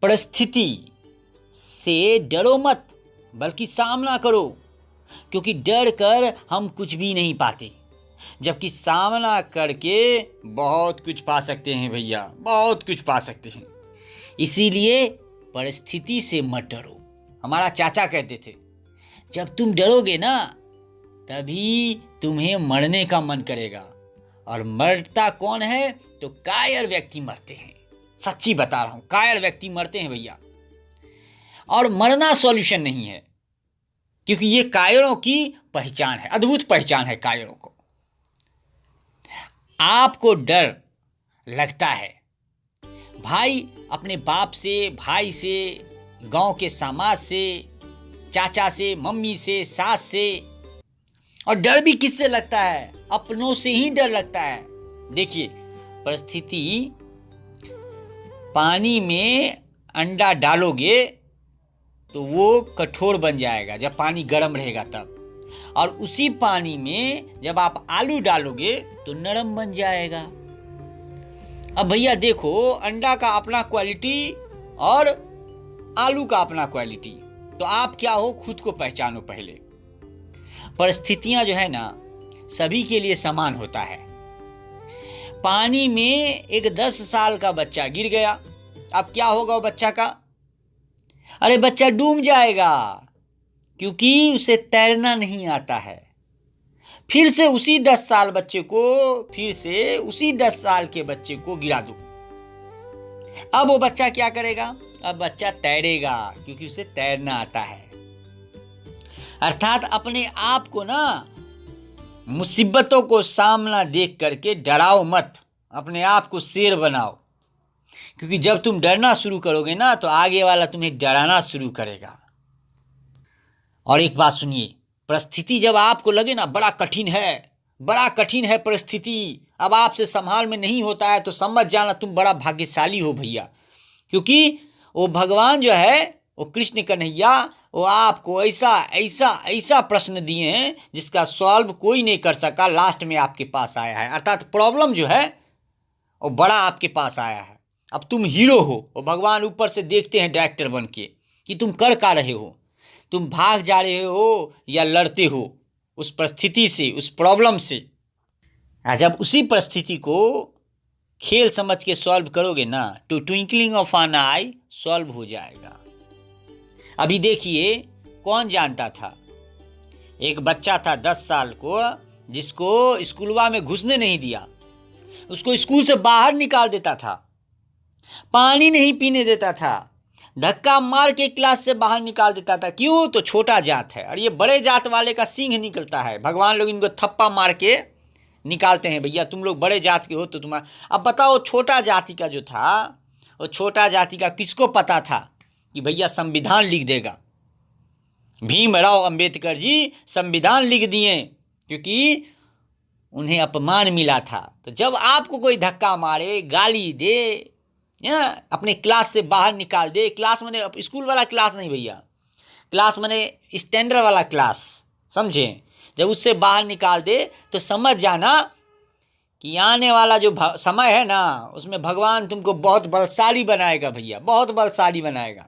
परिस्थिति से डरो मत, बल्कि सामना करो, क्योंकि डर कर हम कुछ भी नहीं पाते, जबकि सामना करके बहुत कुछ पा सकते हैं भैया, बहुत कुछ पा सकते हैं। इसीलिए परिस्थिति से मत डरो। हमारा चाचा कहते थे, जब तुम डरोगे ना तभी तुम्हें मरने का मन करेगा, और मरता कौन है? तो कायर व्यक्ति मरते हैं। सच्ची बता रहा हूं, कायर व्यक्ति मरते हैं भैया। और मरना सॉल्यूशन नहीं है, क्योंकि ये कायरों की पहचान है, अद्भुत पहचान है कायरों को। आपको डर लगता है भाई अपने बाप से, भाई से, गांव के समाज से, चाचा से, मम्मी से, सास से, और डर भी किससे लगता है? अपनों से ही डर लगता है। देखिए, परिस्थिति, पानी में अंडा डालोगे तो वो कठोर बन जाएगा जब पानी गर्म रहेगा तब, और उसी पानी में जब आप आलू डालोगे तो नरम बन जाएगा। अब भैया देखो, अंडा का अपना क्वालिटी और आलू का अपना क्वालिटी, तो आप क्या हो खुद को पहचानो पहले। परिस्थितियां जो है ना सभी के लिए समान होता है। पानी में एक 10 साल का बच्चा गिर गया, अब क्या होगा वो बच्चा का? अरे बच्चा डूब जाएगा, क्योंकि उसे तैरना नहीं आता है। फिर से उसी 10 साल बच्चे को, फिर से उसी 10 साल के बच्चे को गिरा दो, अब वो बच्चा क्या करेगा? अब बच्चा तैरेगा, क्योंकि उसे तैरना आता है। अर्थात अपने आप को ना मुसीबतों को सामना देख करके डराओ मत, अपने आप को शेर बनाओ, क्योंकि जब तुम डरना शुरू करोगे ना तो आगे वाला तुम्हें डराना शुरू करेगा। और एक बात सुनिए, परिस्थिति जब आपको लगे ना बड़ा कठिन है परिस्थिति, अब आपसे संभाल में नहीं होता है, तो समझ जाना तुम बड़ा भाग्यशाली हो भैया, क्योंकि वो भगवान जो है, वो कृष्ण कन्हैया, वो आपको ऐसा ऐसा ऐसा प्रश्न दिए हैं जिसका सॉल्व कोई नहीं कर सका, लास्ट में आपके पास आया है। अर्थात प्रॉब्लम जो है वो बड़ा आपके पास आया है। अब तुम हीरो हो, और भगवान ऊपर से देखते हैं डायरेक्टर बन के कि तुम कर क्या रहे हो, तुम भाग जा रहे हो या लड़ते हो उस परिस्थिति से, उस प्रॉब्लम से। जब उसी परिस्थिति को खेल समझ के सॉल्व करोगे ना तो twinkling of an eye solve हो जाएगा। अभी देखिए, कौन जानता था, एक बच्चा था 10 साल को, जिसको स्कूलवा में घुसने नहीं दिया, उसको स्कूल से बाहर निकाल देता था, पानी नहीं पीने देता था, धक्का मार के क्लास से बाहर निकाल देता था। क्यों? तो छोटा जात है, और ये बड़े जात वाले का सींग निकलता है। भगवान लोग इनको थप्पा मार के निकालते हैं, भैया तुम लोग बड़े जात के हो तो तुम्हारा। अब बताओ, छोटा जाति का जो था, वो छोटा जाति का किसको पता था कि भैया संविधान लिख देगा? भीमराव अंबेडकर जी संविधान लिख दिए, क्योंकि उन्हें अपमान मिला था। तो जब आपको कोई धक्का मारे, गाली दे, या अपने क्लास से बाहर निकाल दे, क्लास माने स्कूल वाला क्लास नहीं भैया, क्लास माने स्टैंडर्ड वाला क्लास, समझे? जब उससे बाहर निकाल दे तो समझ जाना कि आने वाला जो समय है ना, उसमें भगवान तुमको बहुत बलशाली बनाएगा भैया, बहुत बलशाली बनाएगा।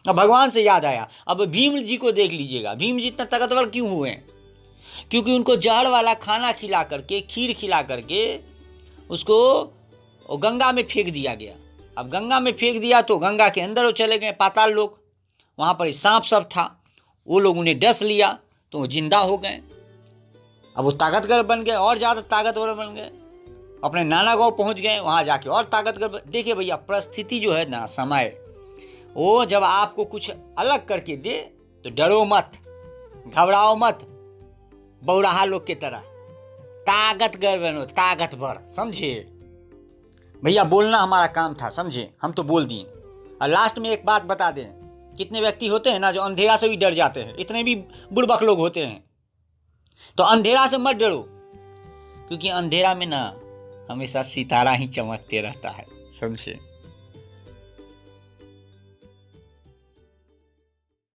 अब भगवान से याद आया, अब भीम जी को देख लीजिएगा, भीम जी इतना ताकतवर क्यों हुए? क्योंकि उनको जहर वाला खाना खिला करके, खीर खिला करके उसको गंगा में फेंक दिया गया। अब गंगा में फेंक दिया तो गंगा के अंदर वो चले गए पाताल लोग, वहाँ पर सांप सब था, वो लोग उन्हें डस लिया तो वो जिंदा हो गए। अब वो ताकतवर बन गए, और ज़्यादा ताकतवर बन गए, अपने नाना गाँव पहुँच गए, वहाँ जाके और ताकतवर। देखिए भैया, परिस्थिति जो है ना, समय, वो जब आपको कुछ अलग करके दे तो डरो मत, घबराओ मत, बौराहा लोग की तरह ताकतवर बनो, ताकतवर, समझे भैया? बोलना हमारा काम था, समझे? हम तो बोल दिए। और लास्ट में एक बात बता दें, कितने व्यक्ति होते हैं ना जो अंधेरा से भी डर जाते हैं, इतने भी बुड़बक लोग होते हैं। तो अंधेरा से मत डरो, क्योंकि अंधेरा में ना हमेशा सितारा ही चमकते रहता है, समझे?